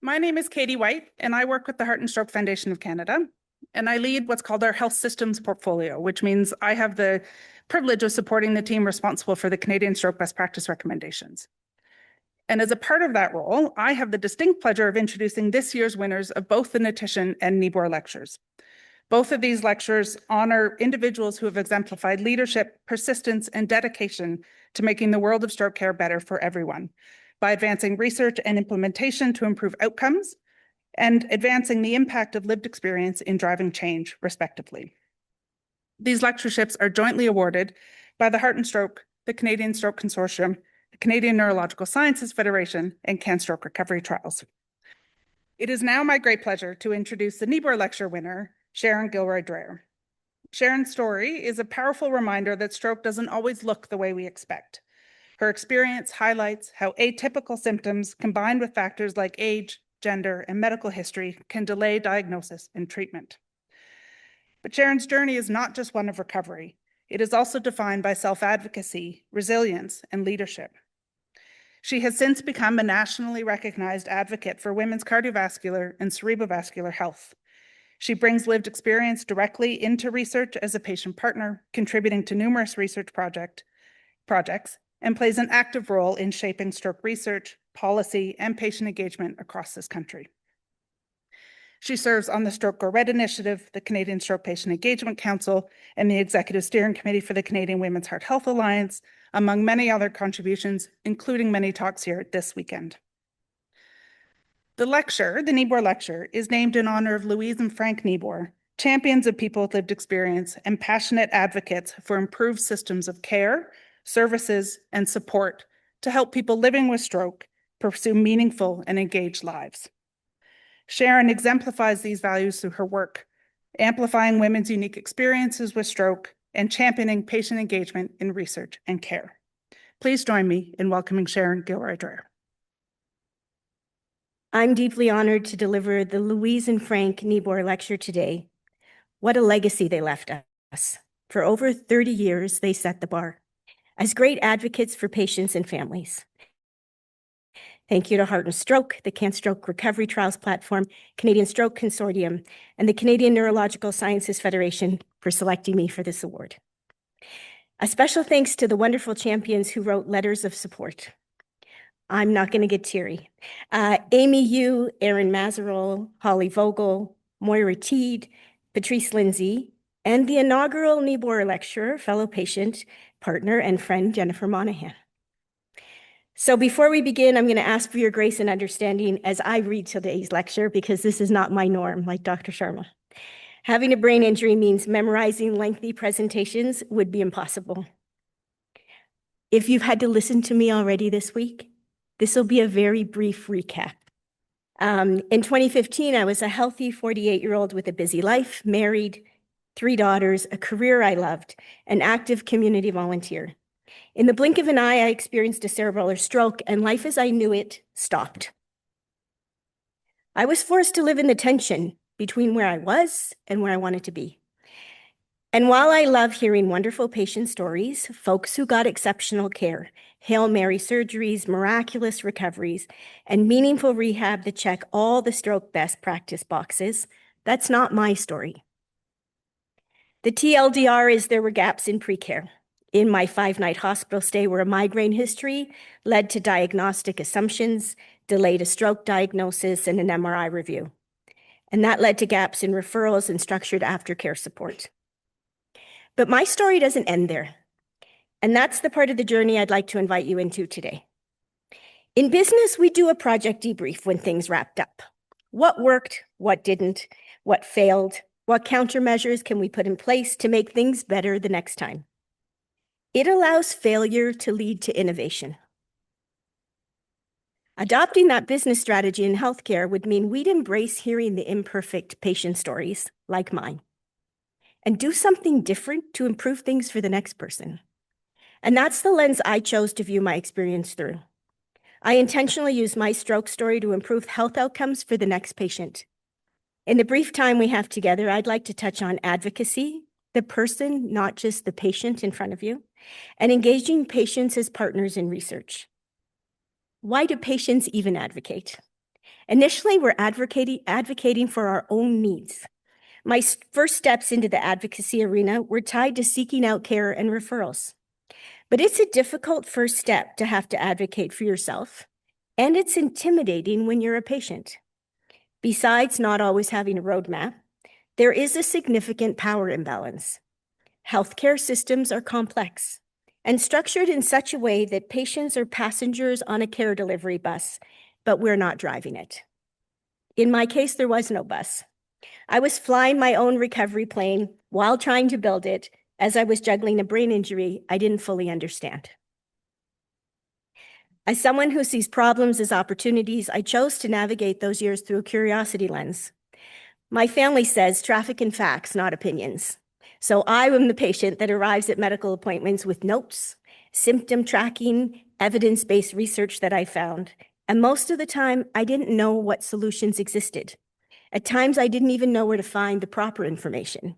My name is Katie White, and I work with the Heart and Stroke Foundation of Canada, and I lead what's called our health systems portfolio, which means I have the privilege of supporting the team responsible for the Canadian Stroke best practice recommendations. And as a part of that role, I have the distinct pleasure of introducing this year's winners of both the Nietition and Nieboer lectures. Both of these lectures honor individuals who have exemplified leadership, persistence, and dedication to making the world of stroke care better for everyone by advancing research and implementation to improve outcomes and advancing the impact of lived experience in driving change, respectively. These lectureships are jointly awarded by the Heart and Stroke, the Canadian Stroke Consortium, the Canadian Neurological Sciences Federation, and CanStroke Recovery Trials. It is now my great pleasure to introduce the Nieboer Lecture winner, Sharon Gilroy-Dreher. Sharon's story is a powerful reminder that stroke doesn't always look the way we expect. Her experience highlights how atypical symptoms combined with factors like age, gender, and medical history can delay diagnosis and treatment. But Sharon's journey is not just one of recovery. It is also defined by self-advocacy, resilience, and leadership. She has since become a nationally recognized advocate for women's cardiovascular and cerebrovascular health. She brings lived experience directly into research as a patient partner, contributing to numerous research projects, and plays an active role in shaping stroke research, policy, and patient engagement across this country. She serves on the Stroke Go Red Initiative, the Canadian Stroke Patient Engagement Council, and the Executive Steering Committee for the Canadian Women's Heart Health Alliance, among many other contributions, including many talks here this weekend. The lecture, the Nieboer Lecture, is named in honor of Louise and Frank Nieboer, champions of people with lived experience and passionate advocates for improved systems of care, services, and support to help people living with stroke pursue meaningful and engaged lives. Sharon exemplifies these values through her work, amplifying women's unique experiences with stroke and championing patient engagement in research and care. Please join me in welcoming Sharon Gilroy-Dreher. I'm deeply honored to deliver the Louise and Frank Nieboer Lecture today. What a legacy they left us. For over 30 years, they set the bar as great advocates for patients and families. Thank you to Heart and Stroke, the CanStroke Recovery Trials Platform, Canadian Stroke Consortium, and the Canadian Neurological Sciences Federation for selecting me for this award. A special thanks to the wonderful champions who wrote letters of support. I'm not going to get teary. Amy Yu, Erin Mazerol, Holly Vogel, Moira Teed, Patrice Lindsay, and the inaugural Nieboer lecturer, fellow patient, partner, and friend, Jennifer Monahan. So before we begin, I'm going to ask for your grace and understanding as I read today's lecture, because this is not my norm, like Dr. Sharma. Having a brain injury means memorizing lengthy presentations would be impossible. If you've had to listen to me already this week, this will be a very brief recap. In 2015, I was a healthy 48-year-old with a busy life, married, 3 daughters, a career I loved, an active community volunteer. In the blink of an eye, I experienced a cerebellar stroke, and life as I knew it stopped. I was forced to live in the tension between where I was and where I wanted to be. And while I love hearing wonderful patient stories, folks who got exceptional care, Hail Mary surgeries, miraculous recoveries, and meaningful rehab that check all the stroke best practice boxes, that's not my story. The TLDR is there were gaps in pre-care. In my 5-night hospital stay where a migraine history led to diagnostic assumptions, delayed a stroke diagnosis, and an MRI review. And that led to gaps in referrals and structured aftercare support. But my story doesn't end there. And that's the part of the journey I'd like to invite you into today. In business, we do a project debrief when things wrapped up. What worked, what didn't, what failed, what countermeasures can we put in place to make things better the next time? It allows failure to lead to innovation. Adopting that business strategy in healthcare would mean we'd embrace hearing the imperfect patient stories like mine and do something different to improve things for the next person. And that's the lens I chose to view my experience through. I intentionally use my stroke story to improve health outcomes for the next patient. In the brief time we have together, I'd like to touch on advocacy, the person, not just the patient in front of you, and engaging patients as partners in research. Why do patients even advocate? Initially, we're advocating for our own needs. My first steps into the advocacy arena were tied to seeking out care and referrals. But it's a difficult first step to have to advocate for yourself, and it's intimidating when you're a patient. Besides not always having a roadmap, there is a significant power imbalance. Healthcare systems are complex and structured in such a way that patients are passengers on a care delivery bus, but we're not driving it. In my case, there was no bus. I was flying my own recovery plane while trying to build it as I was juggling a brain injury I didn't fully understand. As someone who sees problems as opportunities, I chose to navigate those years through a curiosity lens. My family says traffic and facts, not opinions. So I am the patient that arrives at medical appointments with notes, symptom tracking, evidence-based research that I found. And most of the time, I didn't know what solutions existed. At times, I didn't even know where to find the proper information.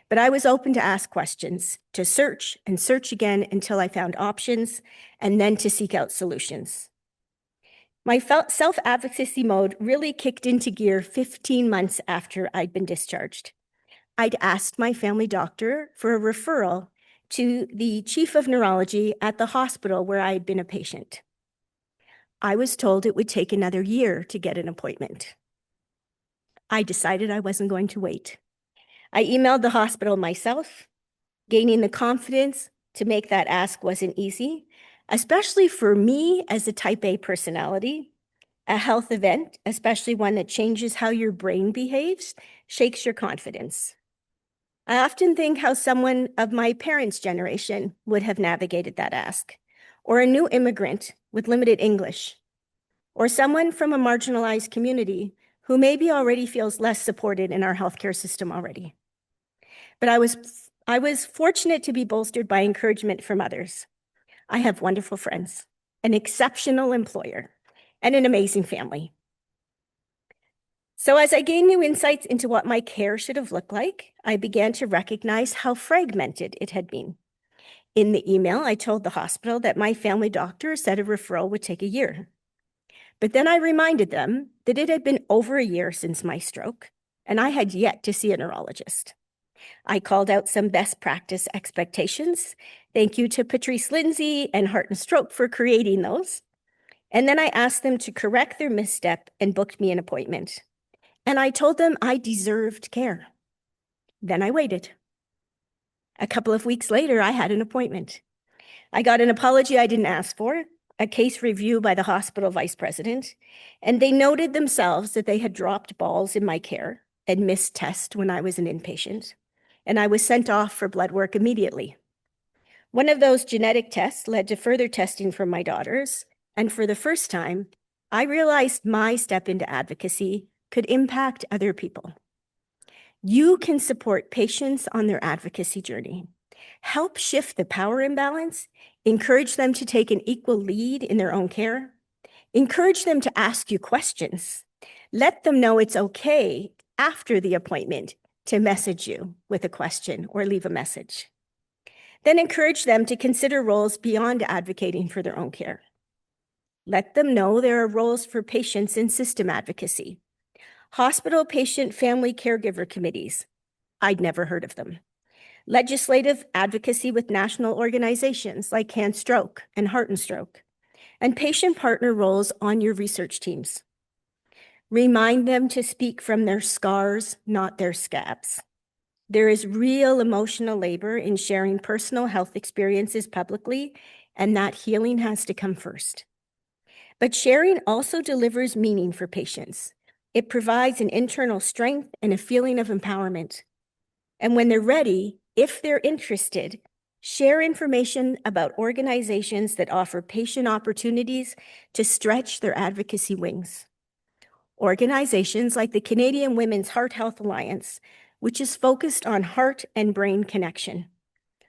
But I was open to ask questions, to search and search again until I found options, and then to seek out solutions. My self-advocacy mode really kicked into gear 15 months after I'd been discharged. I'd asked my family doctor for a referral to the chief of neurology at the hospital where I had been a patient. I was told it would take another year to get an appointment. I decided I wasn't going to wait. I emailed the hospital myself. Gaining the confidence to make that ask wasn't easy, especially for me as a type A personality. A health event, especially one that changes how your brain behaves, shakes your confidence. I often think how someone of my parents' generation would have navigated that ask, or a new immigrant with limited English, or someone from a marginalized community who maybe already feels less supported in our healthcare system already. But I was fortunate to be bolstered by encouragement from others. I have wonderful friends, an exceptional employer, and an amazing family. So as I gained new insights into what my care should have looked like, I began to recognize how fragmented it had been. In the email, I told the hospital that my family doctor said a referral would take a year. But then I reminded them that it had been over a year since my stroke, and I had yet to see a neurologist. I called out some best practice expectations. Thank you to Patrice Lindsay and Heart and Stroke for creating those. And then I asked them to correct their misstep and booked me an appointment. And I told them I deserved care. Then I waited. A couple of weeks later, I had an appointment. I got an apology I didn't ask for, a case review by the hospital vice president, and they noted themselves that they had dropped balls in my care and missed tests when I was an inpatient, and I was sent off for blood work immediately. One of those genetic tests led to further testing from my daughters, and for the first time, I realized my step into advocacy could impact other people. You can support patients on their advocacy journey, help shift the power imbalance, encourage them to take an equal lead in their own care, encourage them to ask you questions, let them know it's okay after the appointment to message you with a question or leave a message. Then encourage them to consider roles beyond advocating for their own care. Let them know there are roles for patients in system advocacy. Hospital patient family caregiver committees. I'd never heard of them. Legislative advocacy with national organizations like CanStroke and Heart and Stroke, and patient partner roles on your research teams. Remind them to speak from their scars, not their scabs. There is real emotional labor in sharing personal health experiences publicly, and that healing has to come first. But sharing also delivers meaning for patients. It provides an internal strength and a feeling of empowerment. And when they're ready, if they're interested, share information about organizations that offer patient opportunities to stretch their advocacy wings. Organizations like the Canadian Women's Heart Health Alliance, which is focused on heart and brain connection,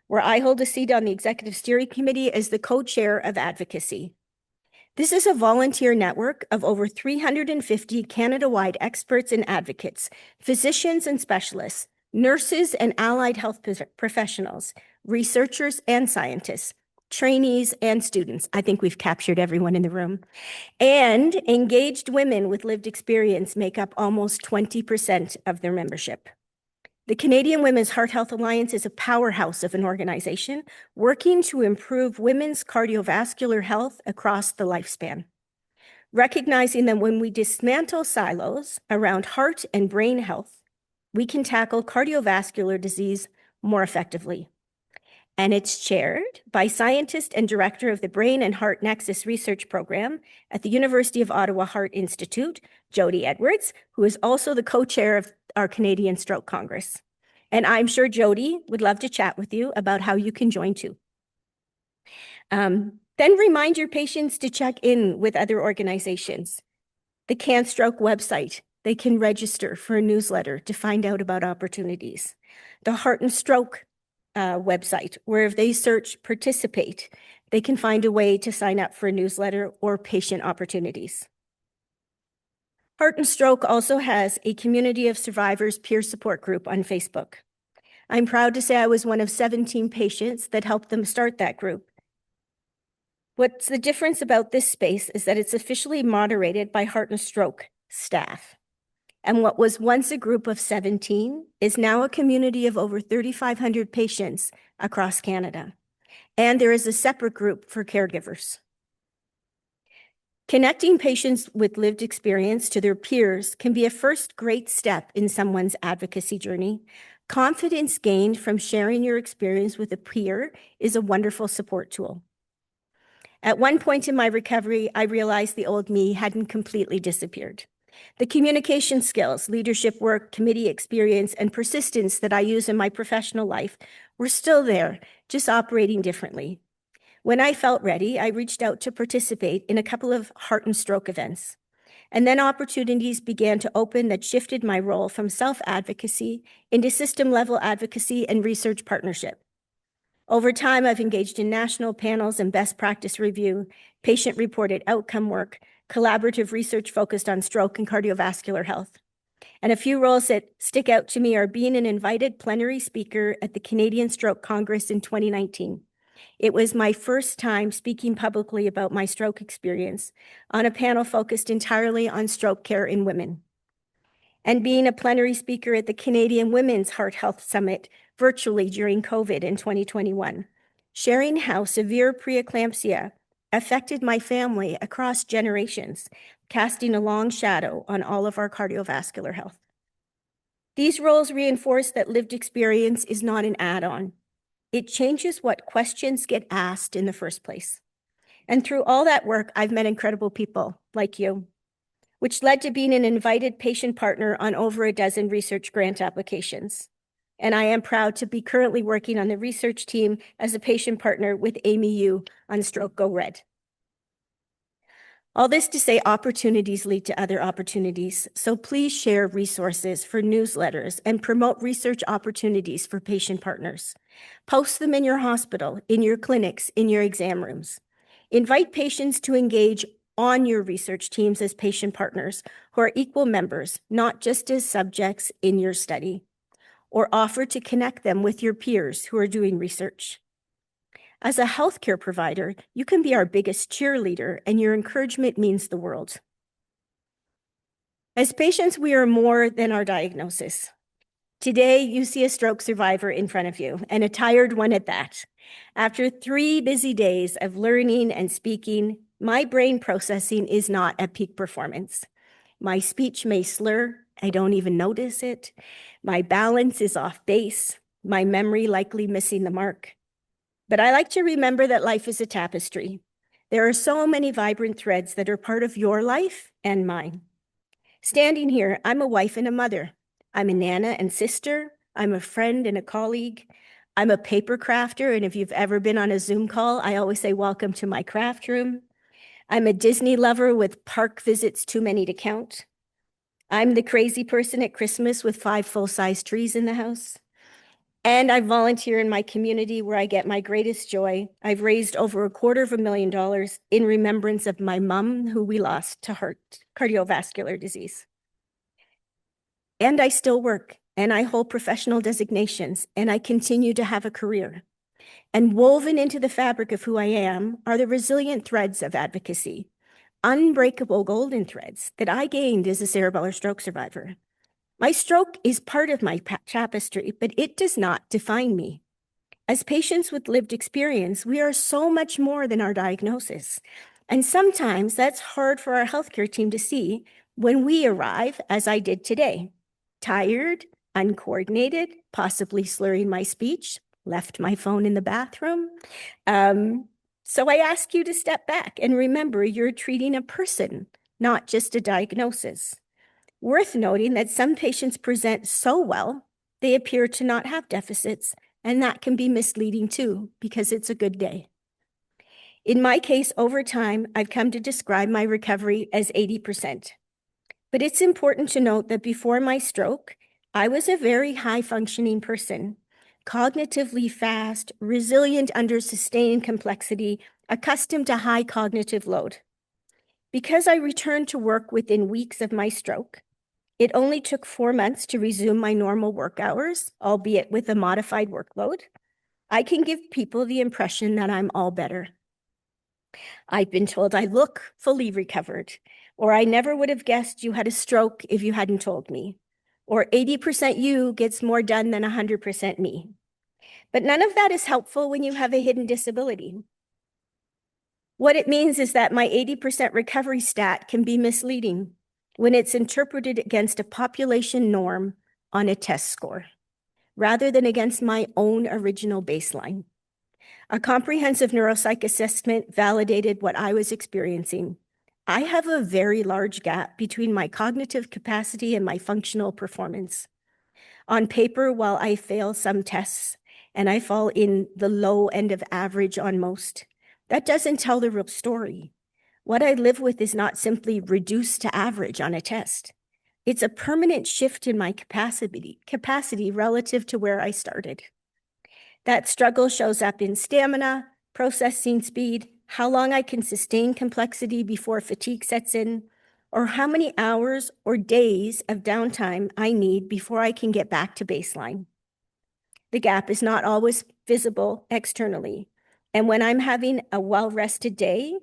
where I hold a seat on the Executive Steering Committee as the co-chair of advocacy. This is a volunteer network of over 350 Canada-wide experts and advocates, physicians and specialists, nurses and allied health professionals, researchers and scientists, trainees, and students. I think we've captured everyone in the room. And engaged women with lived experience make up almost 20% of their membership. The Canadian Women's Heart Health Alliance is a powerhouse of an organization working to improve women's cardiovascular health across the lifespan, recognizing that when we dismantle silos around heart and brain health, we can tackle cardiovascular disease more effectively. And it's chaired by scientist and director of the Brain and Heart Nexus Research Program at the University of Ottawa Heart Institute, Jody Edwards, who is also the co-chair of our Canadian Stroke Congress. And I'm sure Jody would love to chat with you about how you can join too. Then remind your patients to check in with other organizations. The CanStroke website, they can register for a newsletter to find out about opportunities. The Heart and Stroke website, where if they search participate, they can find a way to sign up for a newsletter or patient opportunities. Heart and Stroke also has a community of survivors peer support group on Facebook. I'm proud to say I was one of 17 patients that helped them start that group. What's the difference about this space is that it's officially moderated by Heart and Stroke staff. And what was once a group of 17 is now a community of over 3,500 patients across Canada. And there is a separate group for caregivers. Connecting patients with lived experience to their peers can be a first great step in someone's advocacy journey. Confidence gained from sharing your experience with a peer is a wonderful support tool. At one point in my recovery, I realized the old me hadn't completely disappeared. The communication skills, leadership work, committee experience, and persistence that I use in my professional life were still there, just operating differently. When I felt ready, I reached out to participate in a couple of heart and stroke events. And then opportunities began to open that shifted my role from self-advocacy into system-level advocacy and research partnership. Over time, I've engaged in national panels and best practice review, patient-reported outcome work, collaborative research focused on stroke and cardiovascular health. And a few roles that stick out to me are being an invited plenary speaker at the Canadian Stroke Congress in 2019. It was my first time speaking publicly about my stroke experience on a panel focused entirely on stroke care in women. And being a plenary speaker at the Canadian Women's Heart Health Summit virtually during COVID in 2021, sharing how severe preeclampsia affected my family across generations, casting a long shadow on all of our cardiovascular health. These roles reinforce that lived experience is not an add-on. It changes what questions get asked in the first place. And through all that work, I've met incredible people like you, which led to being an invited patient partner on over a dozen research grant applications. And I am proud to be currently working on the research team as a patient partner with Amy Yu on Stroke Go Red. All this to say opportunities lead to other opportunities, so please share resources for newsletters and promote research opportunities for patient partners. Post them in your hospital, in your clinics, in your exam rooms. Invite patients to engage on your research teams as patient partners who are equal members, not just as subjects in your study, or offer to connect them with your peers who are doing research. As a healthcare provider, you can be our biggest cheerleader, and your encouragement means the world. As patients, we are more than our diagnosis. Today, you see a stroke survivor in front of you, and a tired one at that. After 3 busy days of learning and speaking, my brain processing is not at peak performance. My speech may slur, I don't even notice it. My balance is off base, my memory likely missing the mark. But I like to remember that life is a tapestry. There are so many vibrant threads that are part of your life and mine. Standing here, I'm a wife and a mother. I'm a nana and sister. I'm a friend and a colleague. I'm a paper crafter, and if you've ever been on a Zoom call, I always say, welcome to my craft room. I'm a Disney lover with park visits too many to count. I'm the crazy person at Christmas with 5 full-size trees in the house. And I volunteer in my community where I get my greatest joy. I've raised over $250,000 in remembrance of my mom, who we lost to cardiovascular disease. And I still work, and I hold professional designations, and I continue to have a career. And woven into the fabric of who I am are the resilient threads of advocacy, unbreakable golden threads that I gained as a cerebellar stroke survivor. My stroke is part of my tapestry, but it does not define me. As patients with lived experience, we are so much more than our diagnosis. And sometimes that's hard for our healthcare team to see when we arrive, as I did today, tired, uncoordinated, possibly slurring my speech, left my phone in the bathroom. So I ask you to step back and remember you're treating a person, not just a diagnosis. Worth noting that some patients present so well, they appear to not have deficits, and that can be misleading too, because it's a good day. In my case, over time, I've come to describe my recovery as 80%. But it's important to note that before my stroke, I was a very high-functioning person, cognitively fast, resilient under sustained complexity, accustomed to high cognitive load. Because I returned to work within weeks of my stroke, it only took 4 months to resume my normal work hours, albeit with a modified workload. I can give people the impression that I'm all better. I've been told I look fully recovered, or I never would have guessed you had a stroke if you hadn't told me, or 80% you gets more done than 100% me. But none of that is helpful when you have a hidden disability. What it means is that my 80% recovery stat can be misleading when it's interpreted against a population norm on a test score, rather than against my own original baseline. A comprehensive neuropsych assessment validated what I was experiencing. I have a very large gap between my cognitive capacity and my functional performance. On paper, while I fail some tests and I fall in the low end of average on most, that doesn't tell the real story. What I live with is not simply reduced to average on a test. It's a permanent shift in my capacity relative to where I started. That struggle shows up in stamina, processing speed, how long I can sustain complexity before fatigue sets in, or how many hours or days of downtime I need before I can get back to baseline. The gap is not always visible externally, and when I'm having a well-rested day,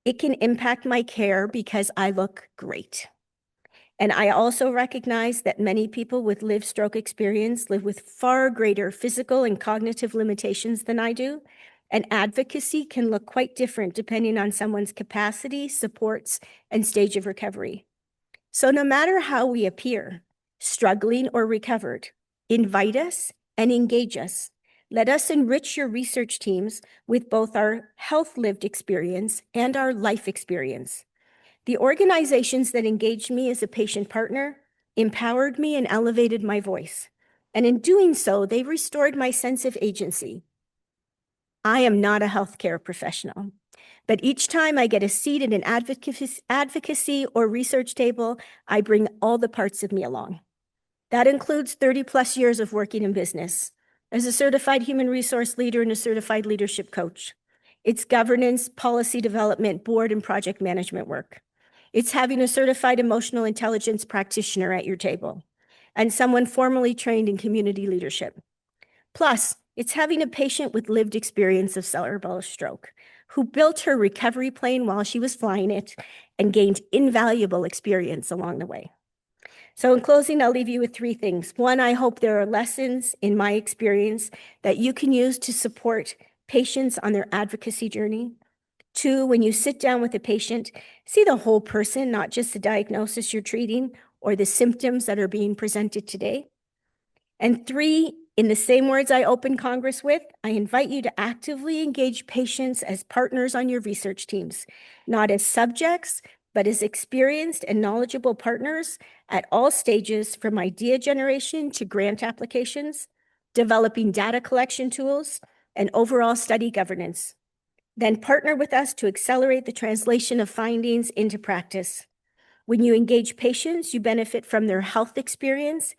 it can impact my care because I look great. And I also recognize that many people with lived stroke experience live with far greater physical and cognitive limitations than I do, and advocacy can look quite different depending on someone's capacity, supports, and stage of recovery. So no matter how we appear, struggling or recovered, invite us and engage us. Let us enrich your research teams with both our health lived experience and our life experience. The organizations that engaged me as a patient partner empowered me and elevated my voice. And in doing so, they restored my sense of agency. I am not a healthcare professional, but each time I get a seat at an advocacy or research table, I bring all the parts of me along. That includes 30 plus years of working in business as a certified human resource leader and a certified leadership coach. It's governance, policy development, board and project management work. It's having a certified emotional intelligence practitioner at your table and someone formally trained in community leadership. Plus, it's having a patient with lived experience of cerebral stroke who built her recovery plane while she was flying it and gained invaluable experience along the way. So in closing, I'll leave you with 3 things. 1, I hope there are lessons in my experience that you can use to support patients on their advocacy journey. 2, when you sit down with a patient, see the whole person, not just the diagnosis you're treating or the symptoms that are being presented today. And 3, in the same words I opened Congress with, I invite you to actively engage patients as partners on your research teams, not as subjects, but as experienced and knowledgeable partners at all stages, from idea generation to grant applications, developing data collection tools, and overall study governance. Then partner with us to accelerate the translation of findings into practice. When you engage patients, you benefit from their health experience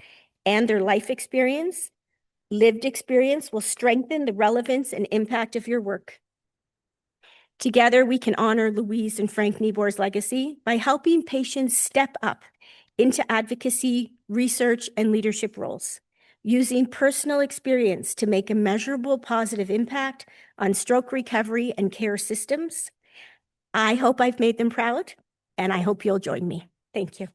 and their life experience. Lived experience will strengthen the relevance and impact of your work. Together, we can honor Louise and Frank Nieboer's legacy by helping patients step up into advocacy, research, and leadership roles. using personal experience to make a measurable positive impact on stroke recovery and care systems. I hope I've made them proud, and I hope you'll join me. Thank you.